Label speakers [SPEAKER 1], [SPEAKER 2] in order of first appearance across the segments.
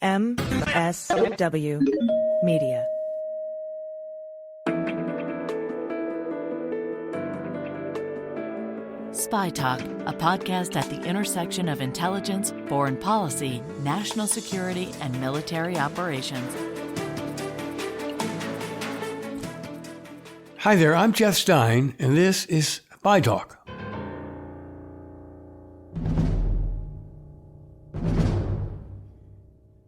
[SPEAKER 1] MSW Media.
[SPEAKER 2] Spy Talk, a podcast at the intersection of intelligence, foreign policy, national security, and military operations.
[SPEAKER 3] Hi there, I'm Jeff Stein, and this is Spy Talk.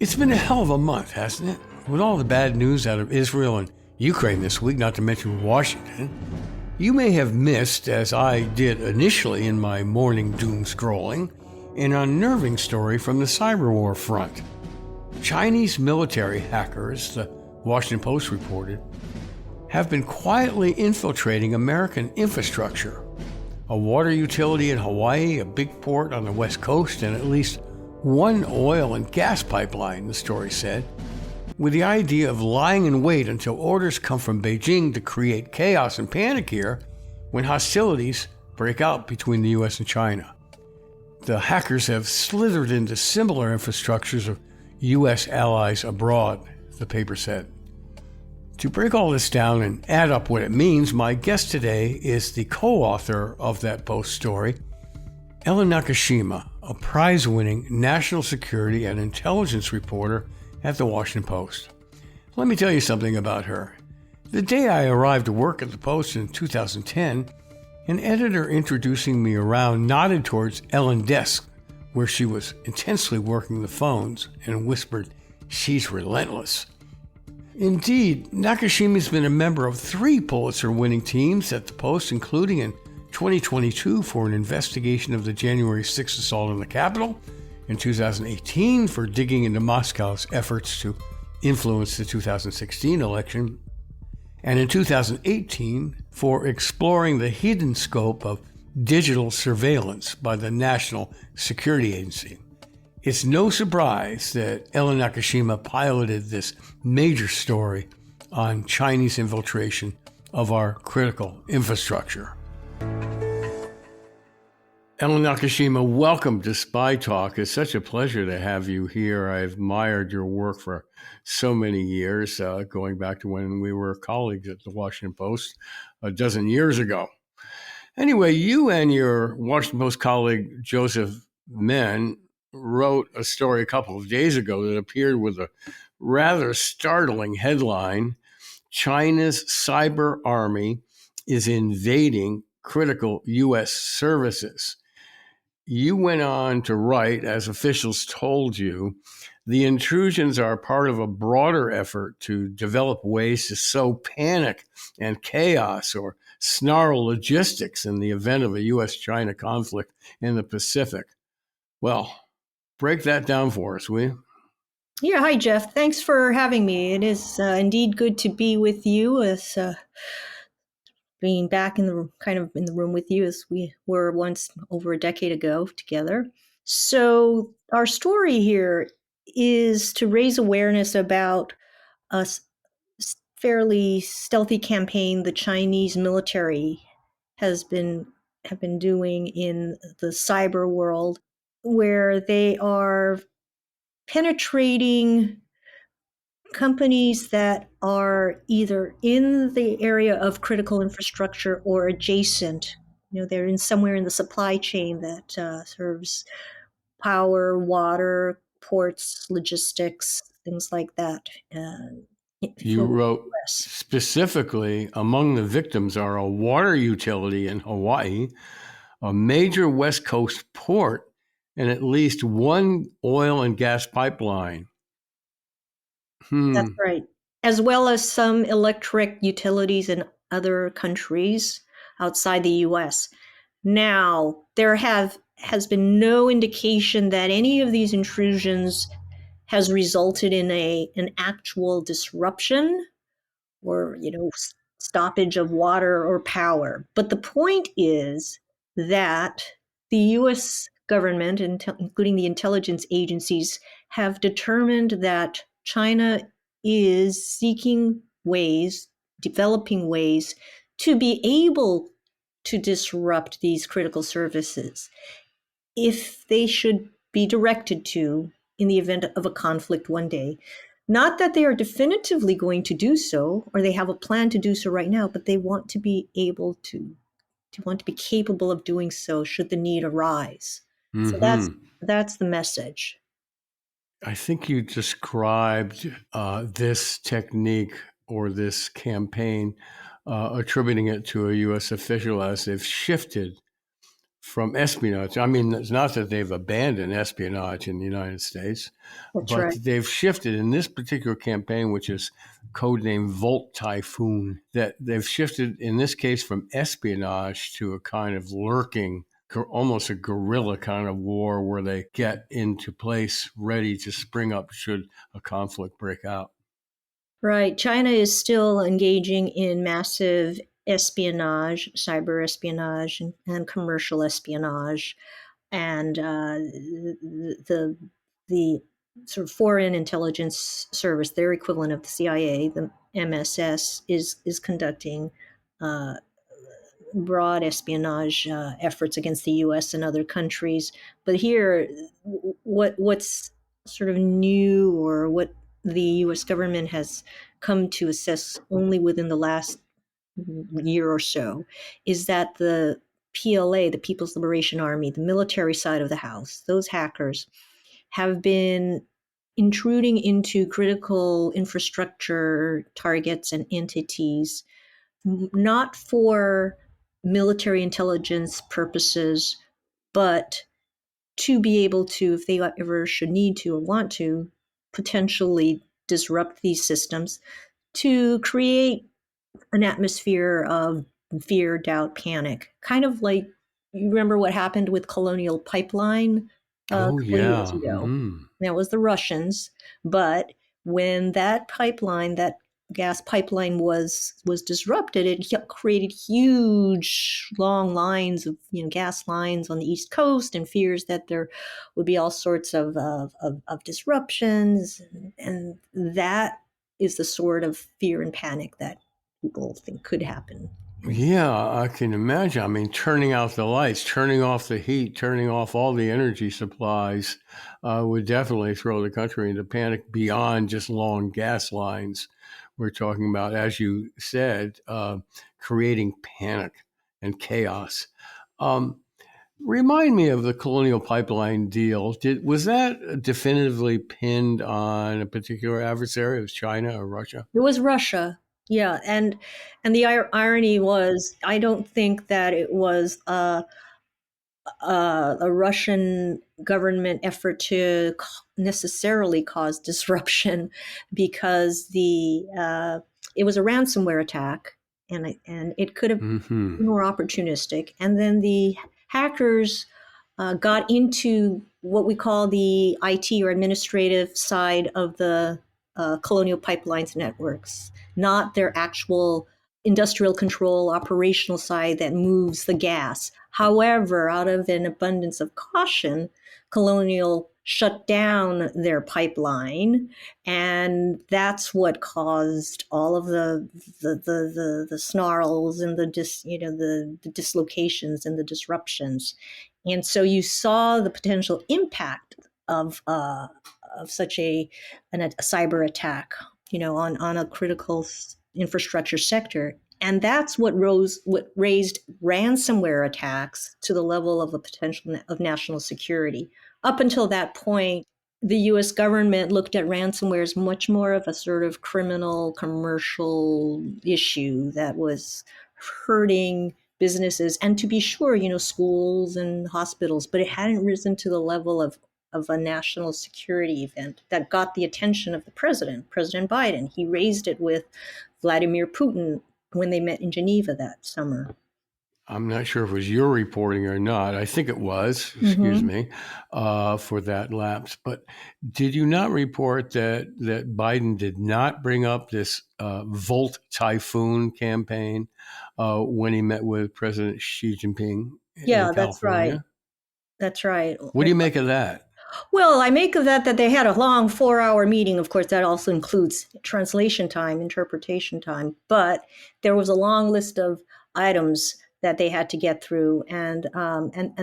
[SPEAKER 3] It's been a hell of a month, hasn't it? With all the bad news out of Israel and Ukraine this week, not to mention Washington. You may have missed, as I did initially in my morning doom scrolling, an unnerving story from the cyber war front. Chinese military hackers, the Washington Post reported, have been quietly infiltrating American infrastructure. A water utility in Hawaii, a big port on the West Coast, and at least one oil and gas pipeline, the story said, with the idea of lying in wait until orders come from Beijing to create chaos and panic here when hostilities break out between the U.S. and China. The hackers have slithered into similar infrastructures of U.S. allies abroad, the paper said. To break all this down and add up what it means, my guest today is the co-author of that Post story, Ellen Nakashima, a prize-winning national security and intelligence reporter at the Washington Post. Let me tell you something about her. The day I arrived to work at the Post in 2010, an editor introducing me around nodded towards Ellen's desk, where she was intensely working the phones, and whispered, "She's relentless." Indeed, Nakashima's been a member of 3 Pulitzer-winning teams at the Post, including in 2022 for an investigation of the January 6th assault on the Capitol, in 2018 for digging into Moscow's efforts to influence the 2016 election, and in 2018 for exploring the hidden scope of digital surveillance by the National Security Agency. It's no surprise that Ellen Nakashima piloted this major story on Chinese infiltration of our critical infrastructure. Ellen Nakashima, welcome to Spy Talk. It's such a pleasure to have you here. I've admired your work for so many years, going back to when we were colleagues at the Washington Post a dozen years ago. Anyway, you and your Washington Post colleague, Joseph Menn, wrote a story a couple of days ago that appeared with a rather startling headline: China's cyber army is invading critical U.S. services. You went on to write, as officials told you, the intrusions are part of a broader effort to develop ways to sow panic and chaos or snarl logistics in the event of a U.S.-China conflict in the Pacific. Well, break that down for us, will you?
[SPEAKER 4] Yeah, hi, Jeff. Thanks for having me. It is indeed good to be with you, as being back in the room with you as we were once over a decade ago together. So our story here is to raise awareness about a fairly stealthy campaign the Chinese military have been doing in the cyber world, where they are penetrating companies that are either in the area of critical infrastructure or adjacent. They're somewhere in the supply chain that serves power, water, ports, logistics, things like that.
[SPEAKER 3] You wrote specifically, among the victims are a water utility in Hawaii, a major West Coast port, and at least one oil and gas pipeline.
[SPEAKER 4] That's right. As well as some electric utilities in other countries outside the U.S. Now, there has been no indication that any of these intrusions has resulted in an actual disruption or, stoppage of water or power. But the point is that the U.S. government, including the intelligence agencies, have determined that China is seeking ways, developing ways to be able to disrupt these critical services if they should be directed to in the event of a conflict one day. Not that they are definitively going to do so, or they have a plan to do so right now, but they want to be able to want to be capable of doing so should the need arise. So that's the message.
[SPEAKER 3] I think you described this technique or this campaign, attributing it to a U.S. official as they've shifted from espionage. I mean, it's not that they've abandoned espionage in the United States,
[SPEAKER 4] That's
[SPEAKER 3] but
[SPEAKER 4] right.
[SPEAKER 3] they've shifted in this particular campaign, which is codenamed Volt Typhoon, that they've shifted in this case from espionage to a kind of lurking, almost a guerrilla kind of war where they get into place ready to spring up should a conflict break out.
[SPEAKER 4] Right. China is still engaging in massive espionage, cyber espionage, and commercial espionage, and the sort of foreign intelligence service, their equivalent of the CIA, the MSS, is conducting uh, broad espionage efforts against the U.S. and other countries. But here, what's sort of new, or what the U.S. government has come to assess only within the last year or so, is that the PLA, the People's Liberation Army, the military side of the house, those hackers have been intruding into critical infrastructure targets and entities, not for military intelligence purposes, but to be able to, if they ever should need to or want to, potentially disrupt these systems to create an atmosphere of fear, doubt, panic. Kind of like, you remember what happened with Colonial Pipeline a
[SPEAKER 3] Oh,
[SPEAKER 4] couple of years
[SPEAKER 3] yeah.
[SPEAKER 4] ago. That was the Russians, but when that pipeline, that gas pipeline was disrupted, it created huge long lines of gas lines on the East Coast, and fears that there would be all sorts of disruptions, and that is the sort of fear and panic that people think could happen.
[SPEAKER 3] Yeah, I can imagine. I mean, turning out the lights, turning off the heat, turning off all the energy supplies would definitely throw the country into panic beyond just long gas lines. We're talking about, as you said, creating panic and chaos. Remind me of the Colonial Pipeline deal. Was that definitively pinned on a particular adversary? It was China or Russia?
[SPEAKER 4] It was Russia. Yeah, and the irony was, I don't think that it was a Russian government effort to necessarily cause disruption, because it was a ransomware attack, and it could have been more opportunistic. And then the hackers got into what we call the IT or administrative side of the Colonial Pipelines networks, not their actual industrial control operational side that moves the gas. However, out of an abundance of caution, Colonial shut down their pipeline, and that's what caused all of the snarls and the dislocations and the disruptions. And so you saw the potential impact of such a cyber attack, on a critical infrastructure sector. And that's what raised ransomware attacks to the level of a potential of national security. Up until that point, the US government looked at ransomware as much more of a sort of criminal commercial issue that was hurting businesses, and, to be sure, schools and hospitals, but it hadn't risen to the level of a national security event that got the attention of the President Biden. He raised it with Vladimir Putin when they met in Geneva that summer.
[SPEAKER 3] I'm not sure if it was your reporting or not. I think it was, excuse me, for that lapse. But did you not report that Biden did not bring up this Volt Typhoon campaign when he met with President Xi Jinping in
[SPEAKER 4] Yeah,
[SPEAKER 3] California?
[SPEAKER 4] that's right. That's right.
[SPEAKER 3] What do you make of that?
[SPEAKER 4] Well, I make of that they had a long 4-hour meeting. Of course, that also includes translation time, interpretation time. But there was a long list of items that they had to get through, and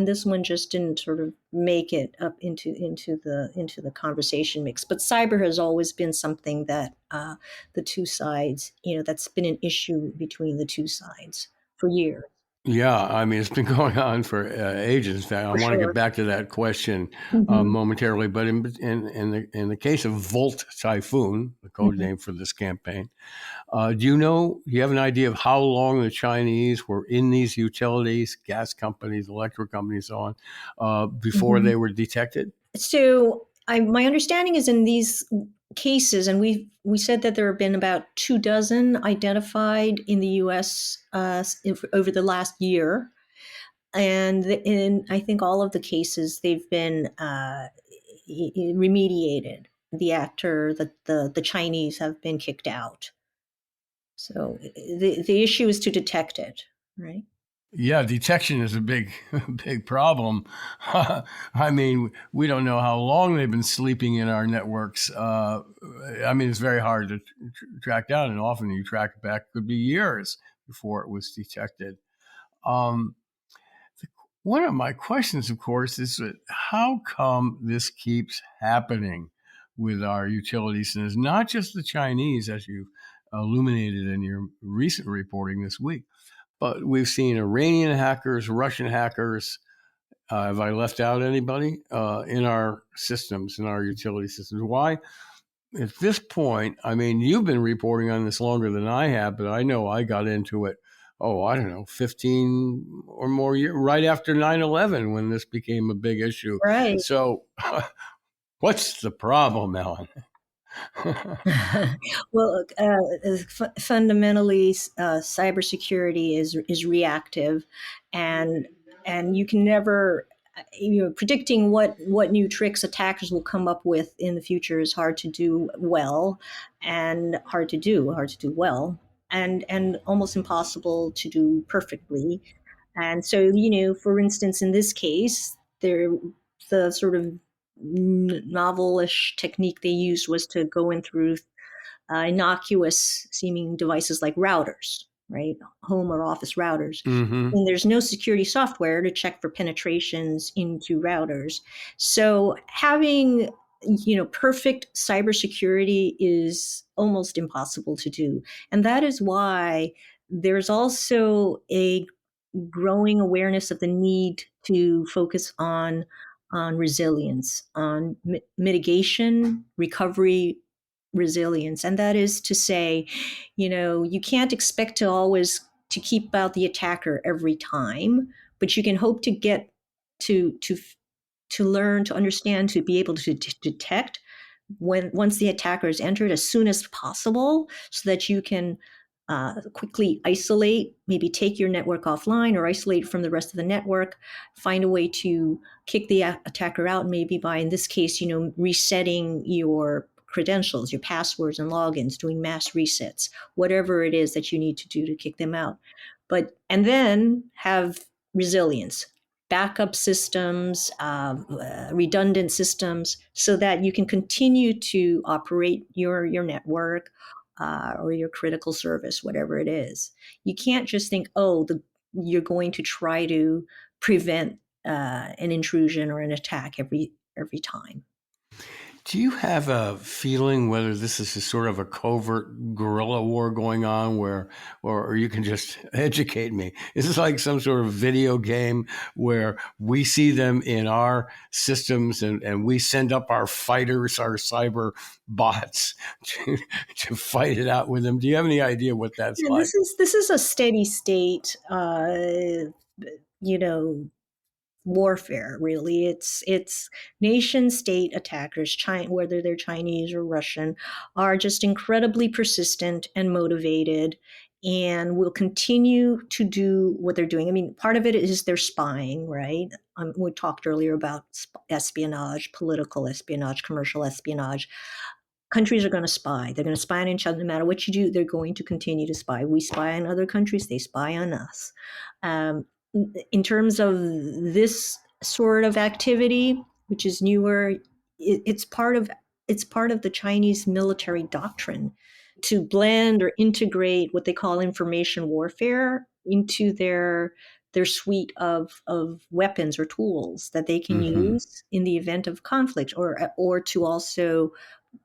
[SPEAKER 4] this one just didn't sort of make it up into the conversation mix. But cyber has always been something that the two sides, that's been an issue between the two sides for years.
[SPEAKER 3] Yeah, I mean, it's been going on for ages. In fact, I
[SPEAKER 4] For
[SPEAKER 3] want to get
[SPEAKER 4] sure.
[SPEAKER 3] back to that question
[SPEAKER 4] Hmm.
[SPEAKER 3] momentarily. But in the case of Volt Typhoon, the code
[SPEAKER 4] Hmm.
[SPEAKER 3] name for this campaign, do you have an idea of how long the Chinese were in these utilities, gas companies, electric companies, so on, before
[SPEAKER 4] Hmm.
[SPEAKER 3] they were detected?
[SPEAKER 4] So my understanding is in these cases, and we said that there have been about 24 identified in the U.S. Over the last year, and in I think all of the cases they've been remediated. The actor, the Chinese have been kicked out. So the issue is to detect it, right?
[SPEAKER 3] Yeah, detection is a big, big problem. I mean, we don't know how long they've been sleeping in our networks. I mean, it's very hard to track down, and often you track it back, could be years before it was detected. Um, One of my questions, of course, is that how come this keeps happening with our utilities? And it's not just the Chinese, as you've illuminated in your recent reporting this week, but we've seen Iranian hackers, Russian hackers. Have I left out anybody in our systems, in our utility systems? Why? At this point, I mean, you've been reporting on this longer than I have, but I know I got into it, I don't know, 15 or more years, right after 9/11 when this became a big issue.
[SPEAKER 4] Right.
[SPEAKER 3] So, what's the problem, Ellen?
[SPEAKER 4] Well, fundamentally, cybersecurity is reactive, and you can never, predicting what new tricks attackers will come up with in the future is hard to do well, and hard to do well, and almost impossible to do perfectly. And so, for instance, in this case, the sort of novelish technique they used was to go in through innocuous seeming devices like routers, right? Home or office routers.
[SPEAKER 3] Mm-hmm.
[SPEAKER 4] And there's no security software to check for penetrations into routers. So having perfect cybersecurity is almost impossible to do. And that is why there's also a growing awareness of the need to focus on resilience, on mitigation, recovery, resilience. And that is to say, you can't expect to always to keep out the attacker every time, but you can hope to get to to learn, to understand, to be able to detect when once the attacker is entered as soon as possible, so that you can quickly isolate, maybe take your network offline or isolate from the rest of the network, find a way to kick the attacker out, maybe by, in this case, resetting your credentials, your passwords and logins, doing mass resets, whatever it is that you need to do to kick them out. And then have resilience, backup systems, redundant systems, so that you can continue to operate your network or your critical service, whatever it is. You can't just think, you're going to try to prevent an intrusion or an attack every time.
[SPEAKER 3] Do you have a feeling whether this is a sort of a covert guerrilla war going on or you can just educate me? Is this like some sort of video game where we see them in our systems and we send up our fighters, our cyber bots to fight it out with them? Do you have any idea what that's
[SPEAKER 4] Yeah,
[SPEAKER 3] like?
[SPEAKER 4] this is a steady state, you know, warfare. Really, it's nation state attackers, China, whether they're Chinese or Russian, are just incredibly persistent and motivated, and will continue to do what they're doing. I mean, part of it is their spying, right? We talked earlier about espionage, political espionage, commercial espionage. Countries are going to spy. They're going to spy on each other. No matter what you do, they're going to continue to spy. We spy on other countries. They spy on us. Um, in terms of this sort of activity, which is newer, it's part of the Chinese military doctrine to blend or integrate what they call information warfare into their suite of weapons or tools that they can
[SPEAKER 3] Mm-hmm.
[SPEAKER 4] use in the event of conflict, or to also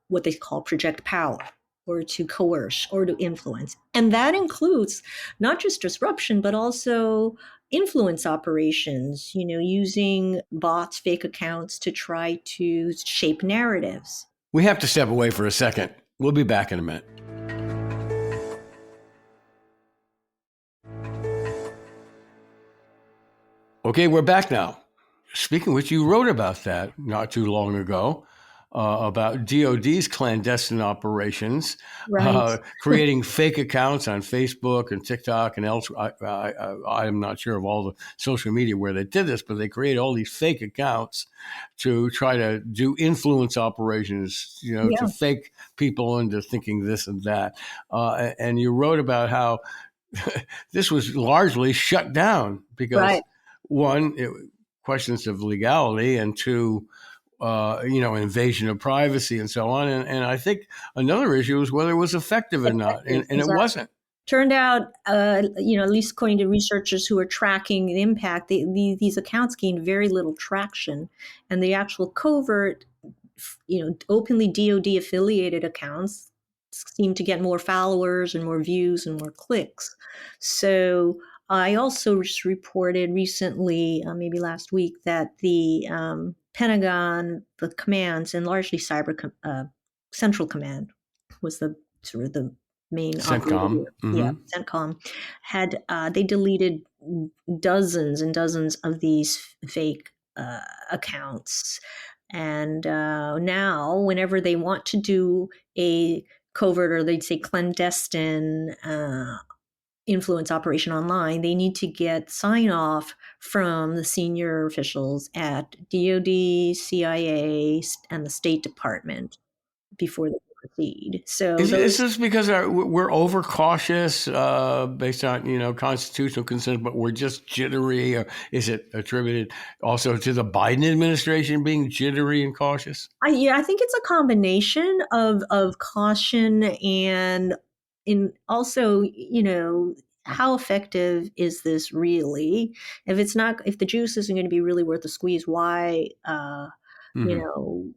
[SPEAKER 4] what they call project power, or to coerce or to influence. And that includes not just disruption, but also influence operations, using bots, fake accounts to try to shape narratives.
[SPEAKER 3] We have to step away for a second. We'll be back in a minute. Okay, we're back now. Speaking of which, you wrote about that not too long ago, about DOD's clandestine operations,
[SPEAKER 4] Right.
[SPEAKER 3] creating fake accounts on Facebook and TikTok and elsewhere. I'm not sure of all the social media where they did this, but they created all these fake accounts to try to do influence operations,
[SPEAKER 4] Yeah.
[SPEAKER 3] to fake people into thinking this and that. And you wrote about how this was largely shut down because,
[SPEAKER 4] Right.
[SPEAKER 3] one, questions of legality, and two, invasion of privacy and so on. And I think another issue is whether it was effective or not. And it
[SPEAKER 4] Exactly.
[SPEAKER 3] wasn't.
[SPEAKER 4] Turned out, at least according to researchers who are tracking the impact, these accounts gained very little traction, and the actual covert, openly DoD affiliated accounts seem to get more followers and more views and more clicks. So I also just reported recently, maybe last week, that the Pentagon, the commands, and largely Central Command was the sort of the main operator
[SPEAKER 3] CENTCOM.
[SPEAKER 4] here. Yeah,
[SPEAKER 3] Mm-hmm.
[SPEAKER 4] CENTCOM had they deleted dozens and dozens of these fake accounts, and now whenever they want to do a covert, or they'd say clandestine, influence operation online, they need to get sign off from the senior officials at DoD, CIA, and the State Department before they proceed. So
[SPEAKER 3] Is
[SPEAKER 4] those,
[SPEAKER 3] this because we're overcautious based on constitutional concerns, but we're just jittery, or is it attributed also to the Biden administration being jittery and cautious?
[SPEAKER 4] I think it's a combination of caution and in also, how effective is this really? If the juice isn't going to be really worth the squeeze, why
[SPEAKER 3] Mm-hmm.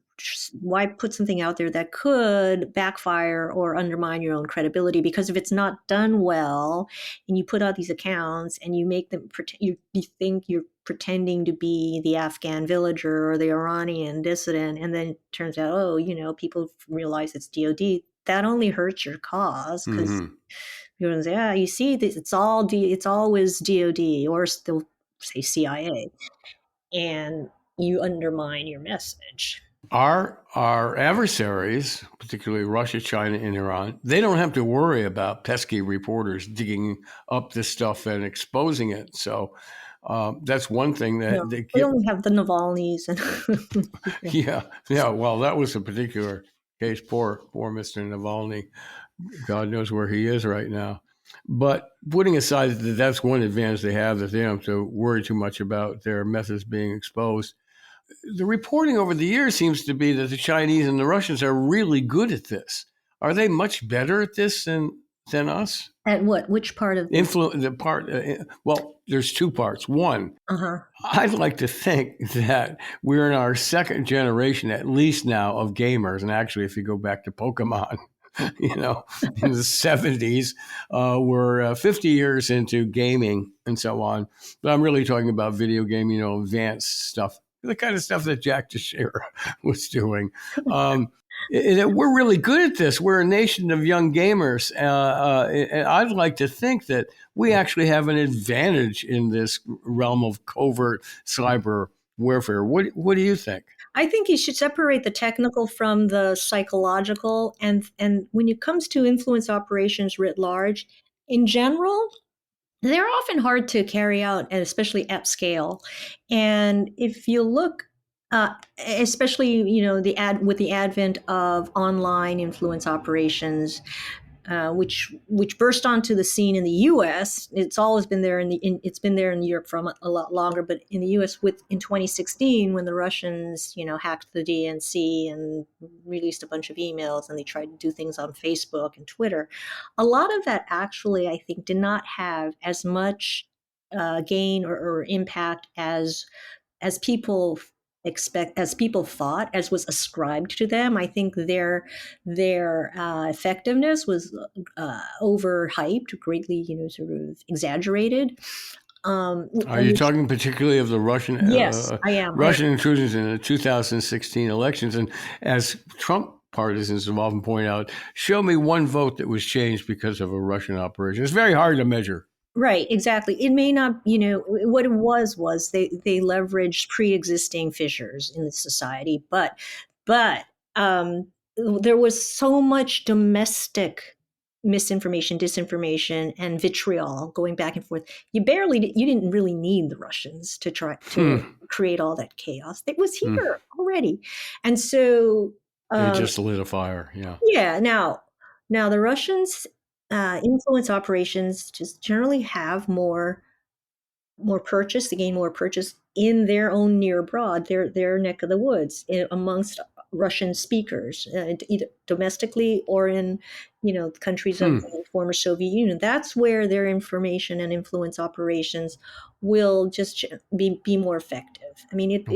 [SPEAKER 4] why put something out there that could backfire or undermine your own credibility? Because if it's not done well, and you put out these accounts and you make them you think you're pretending to be the Afghan villager or the Iranian dissident, and then it turns out, people realize it's DoD, that only hurts your cause, because
[SPEAKER 3] Mm-hmm.
[SPEAKER 4] you're going to say, you see, it's always DoD, or they'll say CIA, and you undermine your message.
[SPEAKER 3] Our adversaries, particularly Russia, China, and Iran, they don't have to worry about pesky reporters digging up this stuff and exposing it. So that's one thing that
[SPEAKER 4] No,
[SPEAKER 3] they
[SPEAKER 4] we
[SPEAKER 3] get.
[SPEAKER 4] only have the Navalny's and
[SPEAKER 3] Yeah, yeah. Well, that was a particular case. Poor Mr. Navalny. God knows where he is right now. But putting aside that that's one advantage they have, that they don't have to worry too much about their methods being exposed. The reporting over the years seems to be that the Chinese and the Russians are really good at this. Are they much better at this than us?
[SPEAKER 4] at what? Which part of this?
[SPEAKER 3] The part. Well, there's two parts. One,
[SPEAKER 4] Uh huh.
[SPEAKER 3] I'd like to think that we're in our second generation, at least now, of gamers. And actually, if you go back to Pokemon, in the 70s, we're 50 years into gaming and so on. But I'm really talking about video game, advanced stuff, the kind of stuff that Jack Teixeira was doing. We're really good at this. We're a nation of young gamers. And I'd like to think that we actually have an advantage in this realm of covert cyber warfare. What do you think?
[SPEAKER 4] I think you should separate the technical from the psychological, and when it comes to influence operations writ large, in general, they're often hard to carry out, and especially at scale. And if you look, especially with the advent of online influence operations, which burst onto the scene in the U.S. It's always been there it's been there in Europe for a lot longer, but in the U.S. in 2016 when the Russians hacked the DNC and released a bunch of emails and they tried to do things on Facebook and Twitter, a lot of that actually I think did not have as much gain or impact as people thought, as was ascribed to them. I think their effectiveness was overhyped, greatly sort of exaggerated.
[SPEAKER 3] Are you talking particularly of the Russian
[SPEAKER 4] Yes, I am.
[SPEAKER 3] Russian intrusions in the 2016 elections? And as Trump partisans have often pointed out, show me one vote that was changed because of a Russian operation. It's very hard to measure.
[SPEAKER 4] Right, exactly. It may not, what it was they leveraged pre-existing fissures in the society, but there was so much domestic misinformation, disinformation, and vitriol going back and forth. You didn't really need the Russians to try to create all that chaos. It was here already, and so
[SPEAKER 3] they just lit a fire. Yeah.
[SPEAKER 4] Yeah. Now the Russians influence operations just generally have more purchase. They gain more purchase in their own near abroad, their neck of the woods, amongst Russian speakers, either domestically or in countries of the former Soviet Union. That's where their information and influence operations will just be more effective. I mean, it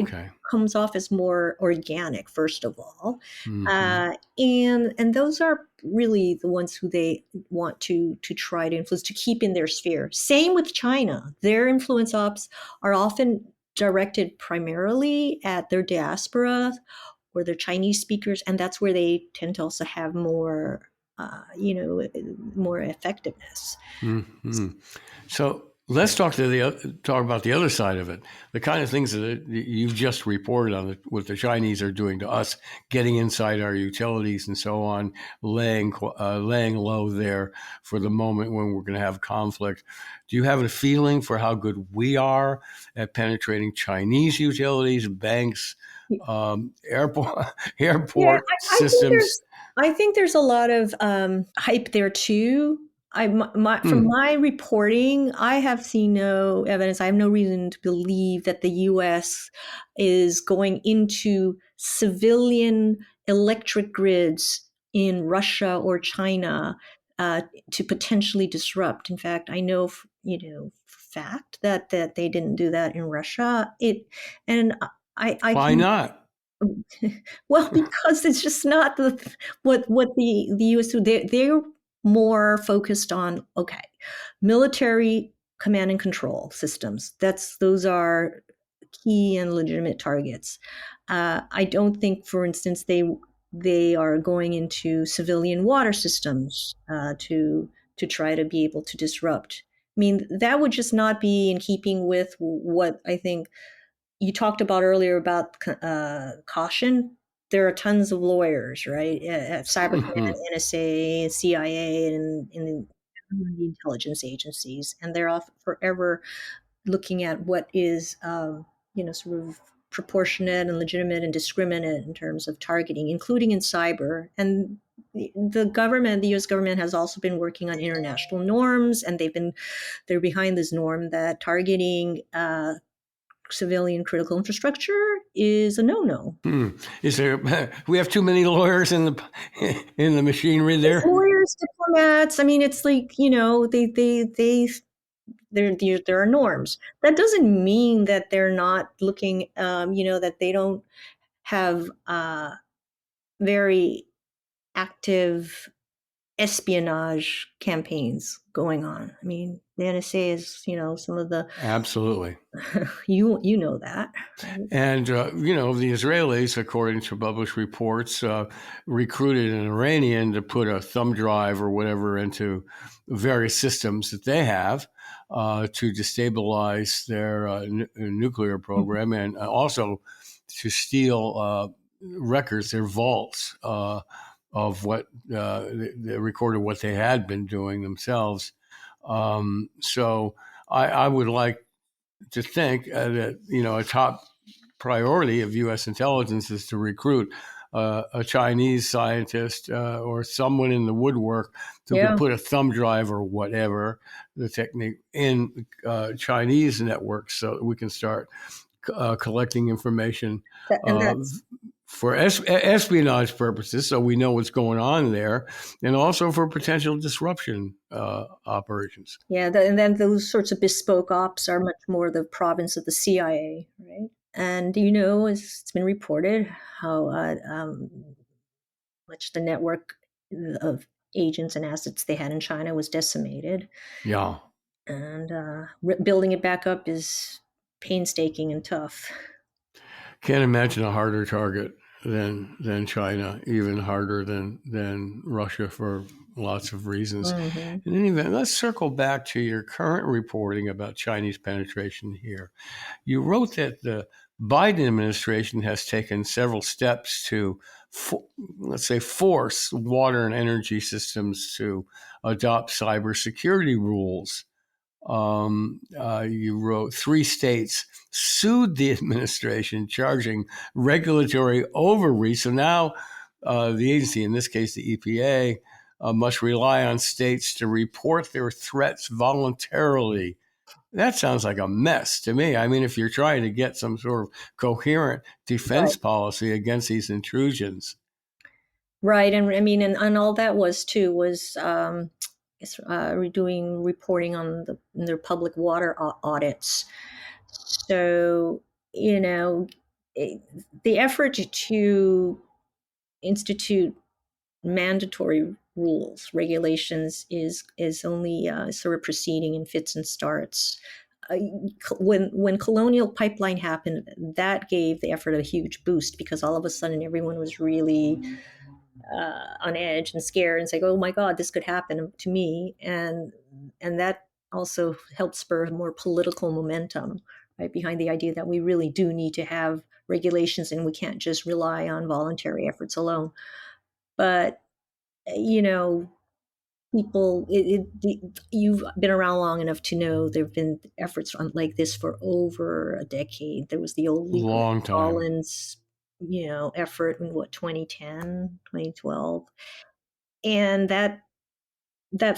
[SPEAKER 4] comes off as more organic, first of all, and those are really the ones who they want to try to influence, to keep in their sphere. Same with China. Their influence ops are often directed primarily at their diaspora or their Chinese speakers, and that's where they tend to also have more, more effectiveness.
[SPEAKER 3] So let's talk about the other side of it. The kind of things that you've just reported on what the Chinese are doing to us, getting inside our utilities and so on, laying low there for the moment when we're going to have conflict. Do you have a feeling for how good we are at penetrating Chinese utilities, banks, airport systems?
[SPEAKER 4] I think there's a lot of hype there too. From my reporting, I have seen no evidence. I have no reason to believe that the U.S. is going into civilian electric grids in Russia or China to potentially disrupt. In fact, I know, fact that they didn't do that in Russia.
[SPEAKER 3] Why not?
[SPEAKER 4] Well, because it's just not what the U.S. do. They're more focused on military command and control systems. Those are key and legitimate targets. I don't think, for instance, they are going into civilian water systems to try to be able to disrupt. I mean, that would just not be in keeping with what I think you talked about earlier about caution. There are tons of lawyers, right? At Cybercommand, NSA, CIA, and the intelligence agencies, and they're forever looking at what is, sort of proportionate and legitimate and discriminate in terms of targeting, including in cyber. And the U.S. government has also been working on international norms, and they're behind this norm that targeting civilian critical infrastructure is a no-no.
[SPEAKER 3] Is there? We have too many lawyers in the machinery there.
[SPEAKER 4] Lawyers, diplomats. I mean, it's like there are norms. That doesn't mean that they're not looking. That they don't have very active espionage campaigns going on. I mean, the NSA is, some of the
[SPEAKER 3] absolutely.
[SPEAKER 4] You know that.
[SPEAKER 3] And the Israelis, according to published reports, recruited an Iranian to put a thumb drive or whatever into various systems that they have to destabilize their nuclear program, and also to steal records, their vaults. Of what they recorded, what they had been doing themselves. So I would like to think that a top priority of U.S. intelligence is to recruit a Chinese scientist or someone in the woodwork who
[SPEAKER 4] Yeah.
[SPEAKER 3] could put a thumb drive or whatever the technique in Chinese networks so that we can start collecting information
[SPEAKER 4] And
[SPEAKER 3] uh,
[SPEAKER 4] that's
[SPEAKER 3] for espionage purposes, so we know what's going on there, and also for potential disruption operations.
[SPEAKER 4] yeah. And then those sorts of bespoke ops are much more the province of the CIA, right? And it's been reported how much the network of agents and assets they had in China was decimated,
[SPEAKER 3] Yeah.
[SPEAKER 4] and building it back up is painstaking and tough.
[SPEAKER 3] Can't imagine a harder target than China, even harder than Russia for lots of reasons.
[SPEAKER 4] Hmm.
[SPEAKER 3] In any event, let's circle back to your current reporting about Chinese penetration here. You wrote that the Biden administration has taken several steps to, let's say, force water and energy systems to adopt cybersecurity rules. You wrote 3 states sued the administration, charging regulatory overreach. So now the agency, in this case the EPA, must rely on states to report their threats voluntarily. That sounds like a mess to me. I mean, if you're trying to get some sort of coherent defense
[SPEAKER 4] Right.
[SPEAKER 3] policy against these intrusions.
[SPEAKER 4] Right, and I mean, and all that was too was doing reporting on their public water audits. So it, the effort to institute mandatory rules, regulations is only sort of proceeding in fits and starts. When Colonial Pipeline happened, that gave the effort a huge boost because all of a sudden everyone was really on edge and scared and say, "Oh my God, this could happen to me," and that also helped spur more political momentum right behind the idea that we really do need to have regulations and we can't just rely on voluntary efforts alone. But you know, you've been around long enough to know there have been efforts like this for over a decade. There was the old Legal
[SPEAKER 3] Long time.
[SPEAKER 4] Collins effort in 2010, 2012, and that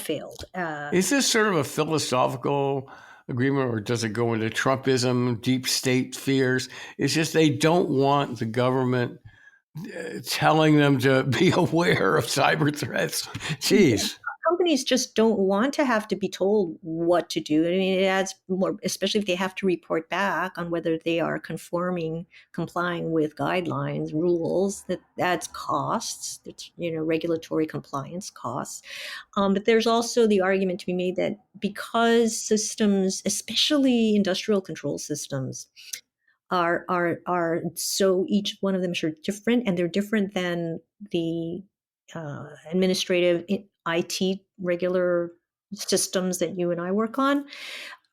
[SPEAKER 4] failed.
[SPEAKER 3] Is this sort of a philosophical agreement, or does it go into Trumpism, deep state fears? It's just they don't want the government telling them to be aware of cyber threats. Jeez.
[SPEAKER 4] Companies just don't want to have to be told what to do. I mean, it adds more, especially if they have to report back on whether they are complying with guidelines, rules. That adds costs. It's regulatory compliance costs. But there's also the argument to be made that because systems, especially industrial control systems, are so each one of them are different, and they're different than the administrative IT regular systems that you and I work on,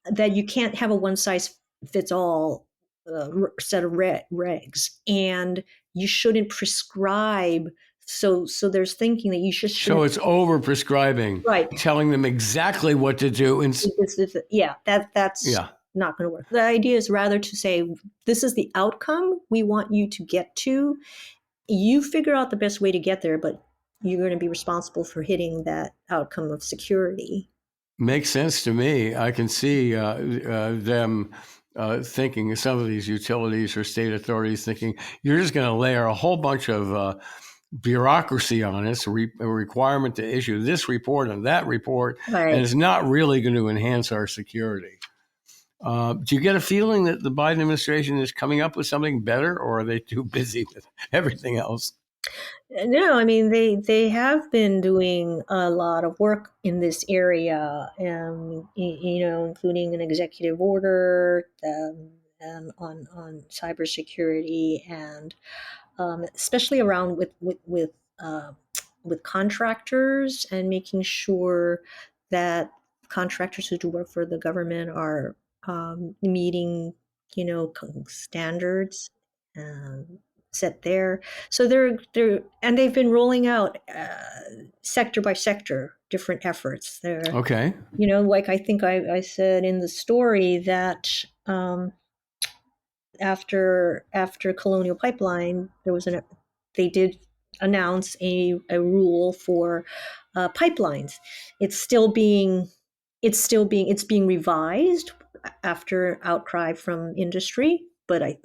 [SPEAKER 4] that you can't have a one size fits all set of regs, and you shouldn't prescribe. So there's thinking that you
[SPEAKER 3] So
[SPEAKER 4] shouldn't.
[SPEAKER 3] it's over prescribing,
[SPEAKER 4] Right.
[SPEAKER 3] telling them exactly what to do.
[SPEAKER 4] Yeah, that's
[SPEAKER 3] Yeah,
[SPEAKER 4] not going to work. The idea is rather to say, this is the outcome we want you to get to. You figure out the best way to get there, but you're going to be responsible for hitting that outcome of security.
[SPEAKER 3] makes sense to me. I can see them thinking, some of these utilities or state authorities thinking, you're just going to layer a whole bunch of bureaucracy on us, a requirement to issue this report and that report,
[SPEAKER 4] Right.
[SPEAKER 3] and it's not really going to enhance our security. Do you get a feeling that the Biden administration is coming up with something better, or are they too busy with everything else?
[SPEAKER 4] No, I mean they have been doing a lot of work in this area, including an executive order on cybersecurity, and especially around with contractors, and making sure that contractors who do work for the government are meeting standards um, set there. So they've been rolling out sector by sector different efforts there.
[SPEAKER 3] Okay.
[SPEAKER 4] Like I think I said in the story that after Colonial Pipeline, there was they did announce a rule for pipelines. It's being revised after outcry from industry. But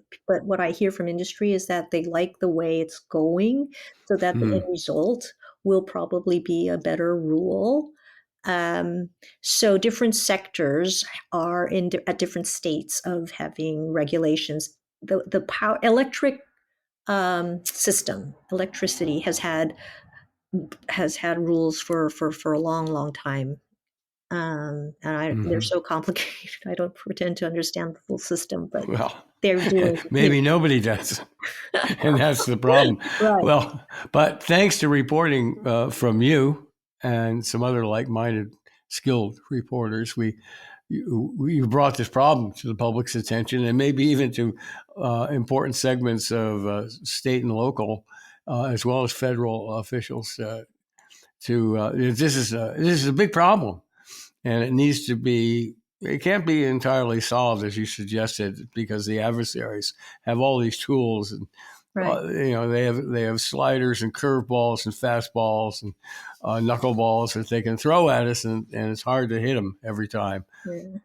[SPEAKER 4] what I hear from industry is that they like the way it's going, so that the end result will probably be a better rule. So different sectors are at different states of having regulations. The power electricity has had rules for a long time. They're so complicated. I don't pretend to understand the full system, but they're doing
[SPEAKER 3] maybe nobody does, and that's the problem.
[SPEAKER 4] Right.
[SPEAKER 3] Well, but thanks to reporting from you and some other like-minded, skilled reporters, you brought this problem to the public's attention, and maybe even to important segments of state and local, as well as federal officials. This is a big problem. And it needs to be, it can't be entirely solved, as you suggested, because the adversaries have all these tools and, they have sliders and curveballs and fastballs and knuckleballs that they can throw at us, and it's hard to hit them every time. Yeah.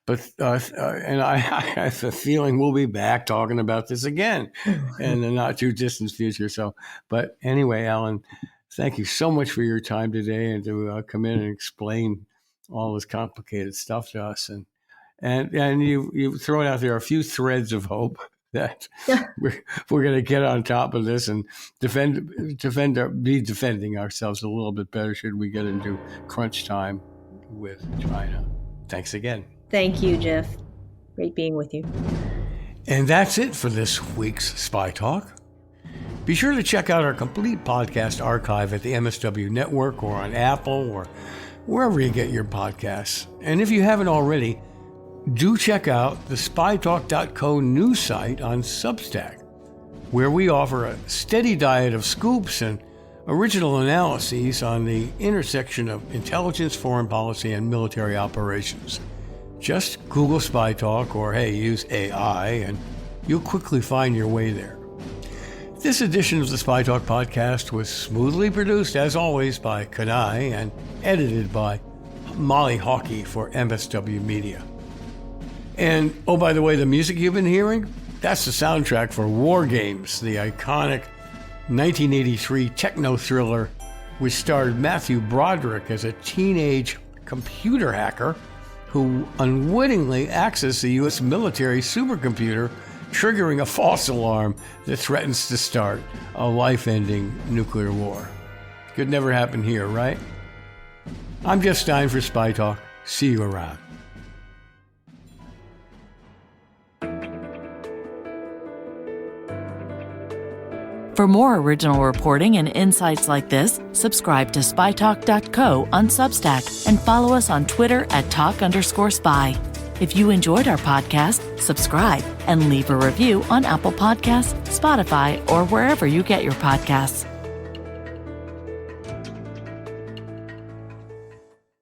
[SPEAKER 3] And I have a feeling we'll be back talking about this again in the not too distant future. So, but anyway, Alan, thank you so much for your time today and to come in and explain all this complicated stuff to us. And you've thrown out there a few threads of hope that we're going to get on top of this and be defending ourselves a little bit better should we get into crunch time with China. Thanks again.
[SPEAKER 4] Thank you, Jeff. Great being with you.
[SPEAKER 3] And that's it for this week's Spy Talk. Be sure to check out our complete podcast archive at the MSW Network or on Apple or wherever you get your podcasts. And if you haven't already, do check out the spytalk.co news site on Substack, where we offer a steady diet of scoops and original analyses on the intersection of intelligence, foreign policy, and military operations. Just Google Spy Talk or, use AI, and you'll quickly find your way there. This edition of the Spy Talk podcast was smoothly produced, as always, by Kanai and edited by Molly Hawkey for MSW Media. And, oh, by the way, the music you've been hearing, that's the soundtrack for War Games, the iconic 1983 techno thriller which starred Matthew Broderick as a teenage computer hacker who unwittingly accessed the U.S. military supercomputer, triggering a false alarm that threatens to start a life-ending nuclear war. Could never happen here, right? I'm Jeff Stein for Spy Talk. See you around.
[SPEAKER 2] For more original reporting and insights like this, subscribe to spytalk.co on Substack and follow us on Twitter at @talk_spy. If you enjoyed our podcast, subscribe and leave a review on Apple Podcasts, Spotify, or wherever you get your podcasts.